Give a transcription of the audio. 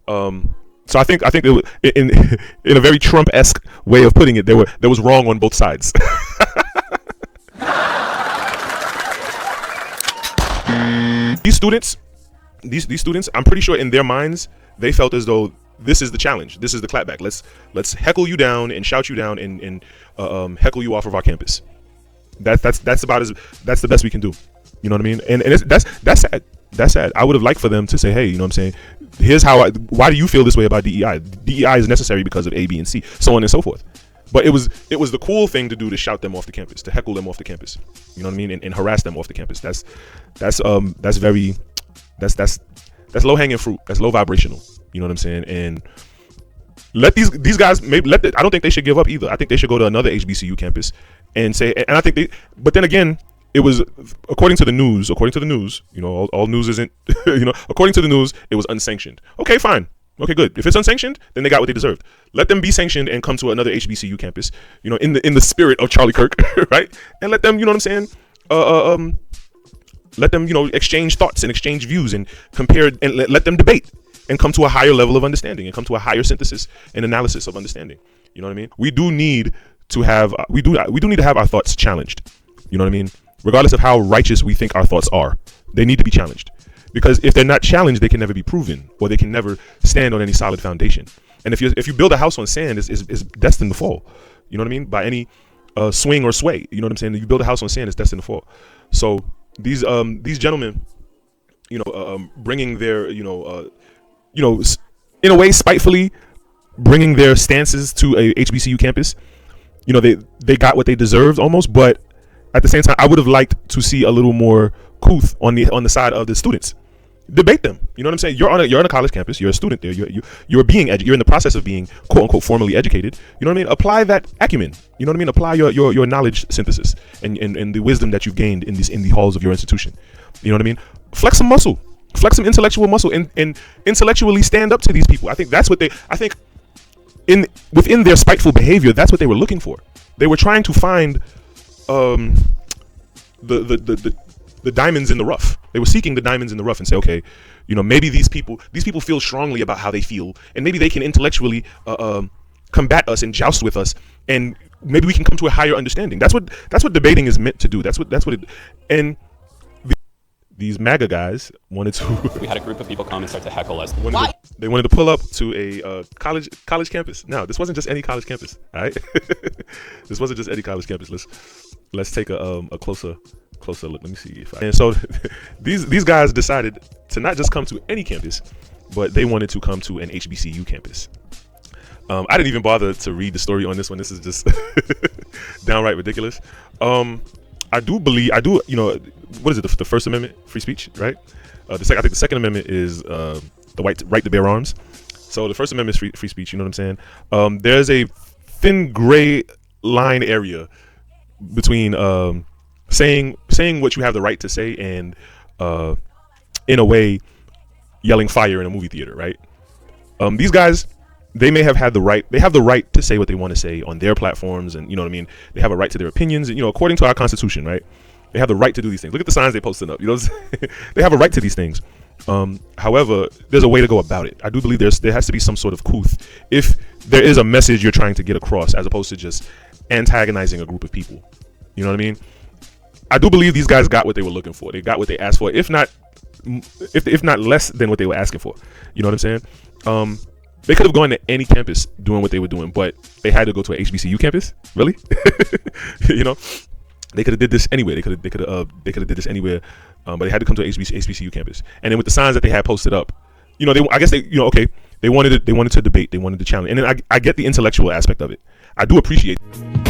So I think it was, in a very Trump-esque way of putting it, there was wrong on both sides. These students, I'm pretty sure in their minds they felt as though this is the challenge, this is the clapback. Let's heckle you down and shout you down and heckle you off of our campus. That's the best we can do. You know what I mean? And that's sad. That's sad. I would have liked for them to say, hey, you know what I'm saying? Here's why do you feel this way about DEI? DEI is necessary because of A, B, and C, so on and so forth. But it was the cool thing to do, to shout them off the campus, to heckle them off the campus. You know what I mean? And harass them off the campus. That's low hanging fruit. That's low vibrational. You know what I'm saying? And let these guys I don't think they should give up either. I think they should go to another HBCU campus and say. And I think but then again, it was according to the news. You know, all news isn't. You know, according to the news, it was unsanctioned. Okay, fine. Okay, good. If it's unsanctioned, then they got what they deserved. Let them be sanctioned and come to another HBCU campus. You know, in the spirit of Charlie Kirk, right? And let them, you know what I'm saying? Let them, you know, exchange thoughts and exchange views and compare, and let them debate and come to a higher level of understanding and come to a higher synthesis and analysis of understanding. You know what I mean? We do need to have our thoughts challenged. You know what I mean? Regardless of how righteous we think our thoughts are, they need to be challenged. Because if they're not challenged, they can never be proven, or they can never stand on any solid foundation. And if you build a house on sand, it's destined to fall. You know what I mean? By any swing or sway. You know what I'm saying? You build a house on sand, it's destined to fall. So these gentlemen, you know, bringing their, you know, in a way spitefully bringing their stances to a HBCU campus, you know, they got what they deserved almost, but at the same time, I would have liked to see a little more couth on the side of the students. Debate them. You know what I'm saying? You're on a college campus. You're a student there. You're in the process of being quote unquote formally educated. You know what I mean? Apply that acumen. You know what I mean? Apply your knowledge synthesis and the wisdom that you've gained in the halls of your institution. You know what I mean? Flex some muscle. Flex some intellectual muscle and intellectually stand up to these people. I think that's what within their spiteful behavior, that's what they were looking for. They were trying to find the diamonds in the rough. They were seeking the diamonds in the rough and say, okay, you know, maybe these people feel strongly about how they feel, and maybe they can intellectually combat us and joust with us, and maybe we can come to a higher understanding. That's what debating is meant to do. That's what it. And these MAGA guys wanted to. We had a group of people come and start to heckle us. They wanted to pull up to a college campus. Now, this wasn't just any college campus, all right? This wasn't just any college campus. Let's take a closer look. Let me see and so these guys decided to not just come to any campus, but they wanted to come to an HBCU campus. I didn't even bother to read the story on this one. This is just downright ridiculous. I do, you know, what is it? The First Amendment, free speech, right? I think the Second Amendment is the right to bear arms. So the First Amendment is free speech. You know what I'm saying? There's a thin gray line area between saying what you have the right to say and in a way yelling fire in a movie theater, right? These guys, they may have had the right. They have the right to say what they want to say on their platforms, and you know what I mean. They have a right to their opinions, and you know, according to our Constitution, right? They have the right to do these things. Look at the signs they posted up. You know, they have a right to these things. However, there's a way to go about it. I do believe there has to be some sort of couth if there is a message you're trying to get across, as opposed to just antagonizing a group of people. You know what I mean? I do believe these guys got what they were looking for. They got what they asked for, if not less than what they were asking for. You know what I'm saying? They could have gone to any campus doing what they were doing, but they had to go to an HBCU campus. Really? You know, they could have did this anywhere. They could have did this anywhere, but they had to come to an HBCU campus. And then with the signs that they had posted up, you know, they wanted to debate, they wanted to challenge, and then I get the intellectual aspect of it. I do appreciate it.